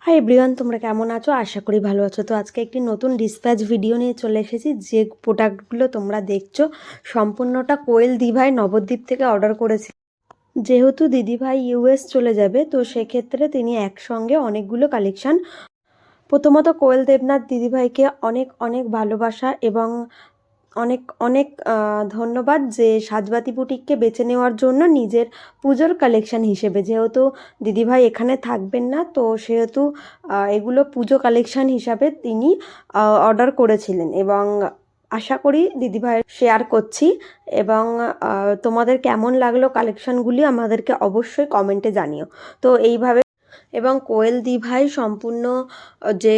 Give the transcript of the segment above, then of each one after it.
Hi everyone, তোমরা কেমন আছো? আশা করি ভালো আছো। তো আজকে একটি নতুন ডিসপ্যাচ ভিডিও নিয়ে চলে এসেছি। যে প্রোডাক্টগুলো তোমরা দেখছো সম্পূর্ণটা কোয়েল দিভাই নবদ্বীপ থেকে অর্ডার করেছি। যেহেতু দিদিভাই ইউএস চলে যাবে, তো সেক্ষেত্রে তিনি একসঙ্গে অনেকগুলো কালেকশান। প্রথমত কোয়েল দেবনাথ দিদিভাইকে অনেক অনেক ভালোবাসা এবং অনেক অনেক ধন্যবাদ যে সাজবাতি বুটিককে বেছে নেওয়ার জন্য নিজের পুজোর কালেকশান হিসেবে। যেহেতু দিদিভাই এখানে থাকবেন না, তো সেহেতু এগুলো পুজো কালেকশান হিসাবে তিনি অর্ডার করেছিলেন এবং আশা করি দিদিভাই শেয়ার করছি। এবং তোমাদের কেমন লাগলো কালেকশানগুলি আমাদেরকে অবশ্যই কমেন্টে জানিও। তো এইভাবে এবং কোয়েল দিভাই সম্পূর্ণ যে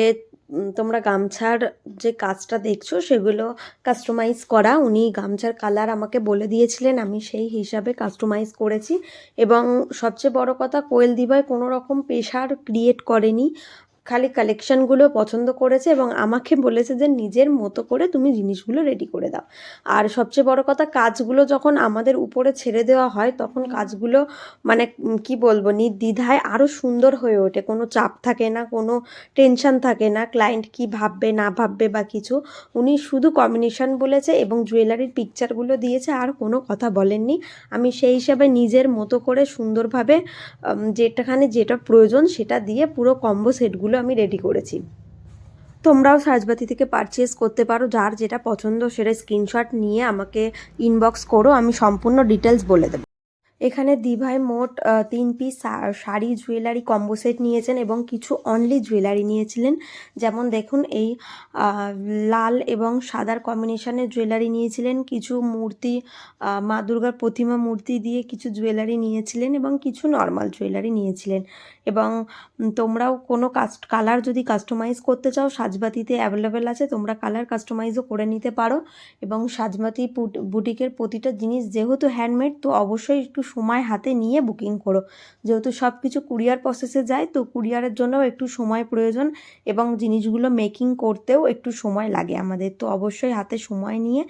তোমরা গামছার যে কাজটা দেখছো সেগুলো কাস্টমাইজ করা। উনি গামছার কালার আমাকে বলে দিয়েছিলেন, আমি সেই হিসাবে কাস্টমাইজ করেছি। এবং সবচেয়ে বড় কথা, কোয়েল দিভাই কোনো রকম প্রেশার ক্রিয়েট করেনি, খালি কালেকশানগুলো পছন্দ করেছে এবং আমাকে বলেছে যে নিজের মতো করে তুমি জিনিসগুলো রেডি করে দাও। আর সবচেয়ে বড় কথা, কাজগুলো যখন আমাদের উপরে ছেড়ে দেওয়া হয় তখন কাজগুলো মানে কি বলবো, নির্দ্বিধায় আরও সুন্দর হয়ে ওঠে। কোনো চাপ থাকে না, কোনো টেনশন থাকে না ক্লায়েন্ট কি ভাববে না ভাববে বা কিছু। উনি শুধু কম্বিনেশন বলেছে এবং জুয়েলারির পিকচারগুলো দিয়েছে, আর কোনো কথা বলেননি। আমি সেই হিসাবে নিজের মতো করে সুন্দরভাবে যেটা প্রয়োজন সেটা দিয়ে পুরো কম্বো সেটগুলো আমি রেডি করেছি। তোমরাও সাজবাতি থেকে পারচেস করতে পারো, যার যেটা পছন্দ সেটা স্ক্রিনশট নিয়ে আমাকে ইনবক্স করো, আমি সম্পূর্ণ ডিটেলস বলে দেবো। এখানে দিভাই মোট 3 piece sari jewellery combo set নিয়েছেন এবং কিছু অনলি জুয়েলারি নিয়েছিলেন। যেমন দেখুন, এই লাল এবং সাদার কম্বিনেশনের জুয়েলারি নিয়েছিলেন, কিছু মূর্তি মা দুর্গার প্রতিমা মূর্তি দিয়ে কিছু জুয়েলারি নিয়েছিলেন এবং কিছু নর্মাল জুয়েলারি নিয়েছিলেন। এবং তোমরাও কোনো কালার যদি কাস্টমাইজ করতে চাও, সাজবাতিতে অ্যাভেলেবেল আছে, তোমরা কালার কাস্টমাইজও করে নিতে পারো। এবং সাজবাতি বুটিকের প্রতিটা জিনিস যেহেতু হ্যান্ডমেড, তো অবশ্যই একটু সময় হাতে নিয়ে বুকিং করো। যেহেতু সব কিছু কুরিয়ার প্রসেসে যায়, তো কুরিয়ারের জন্যও একটু সময় প্রয়োজন এবং জিনিসগুলো মেকিং করতেও একটু সময় লাগে আমাদের, তো অবশ্যই হাতে সময় নিয়ে।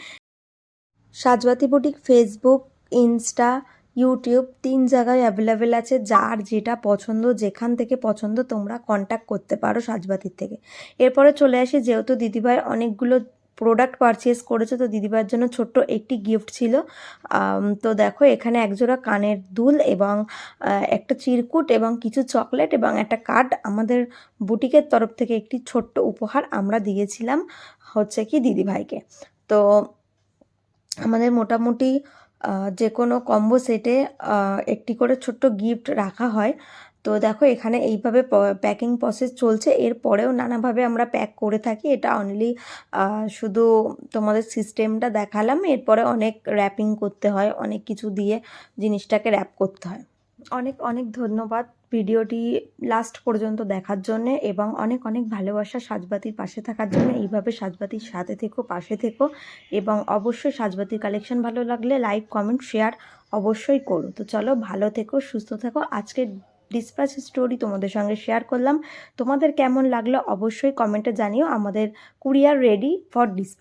সাজবাতি বুটিক ফেসবুক, ইনস্টা, ইউটিউব 3 জায়গায় অ্যাভেলেবেল আছে। যার যেটা পছন্দ, যেখান থেকে পছন্দ তোমরা কন্ট্যাক্ট করতে পারো সাজবাতির থেকে। এরপরে চলে আসি, যেহেতু দিদিভাই অনেকগুলো প্রোডাক্ট পারচেস করেছে, তো দিদিভাইয়ের জন্য ছোট্ট একটি গিফট ছিল। তো দেখো, এখানে একজোড়া কানের দুল এবং একটা চিরকুট এবং কিছু চকলেট এবং একটা কার্ড আমাদের বুটিকের তরফ থেকে একটি ছোট্ট উপহার আমরা দিয়েছিলাম হচ্ছে কি দিদিভাইকে। তো আমাদের মোটামুটি যে কোনো কম্বো সেটে একটি করে ছোট্ট গিফট রাখা হয়। তো দেখো, এখানে এইভাবে প্যাকিং প্রসেস চলছে। এরপরেও নানাভাবে আমরা প্যাক করে থাকি, এটা অনলি শুধু তোমাদের সিস্টেমটা দেখালাম। এরপরে অনেক র্যাপিং করতে হয়, অনেক কিছু দিয়ে জিনিসটাকে র্যাপ করতে হয়। অনেক অনেক ধন্যবাদ ভিডিওটি লাস্ট পর্যন্ত দেখার জন্যে এবং অনেক অনেক ভালোবাসা সাজবাতির পাশে থাকার জন্য। এইভাবে সাজবাতির সাথে থেকো, পাশে থেকো এবং অবশ্যই সাজবাতির কালেকশন ভালো লাগলে লাইক কমেন্ট শেয়ার অবশ্যই করো। তো চলো, ভালো থেকো, সুস্থ থেকো। আজকে ডিসপ্যাচ স্টোরি তোমাদের সঙ্গে শেয়ার করলাম। তোমাদের কেমন লাগলো অবশ্যই কমেন্টে জানিও। আমাদের কুরিয়ার রেডি ফর ডিসপ্যাচ।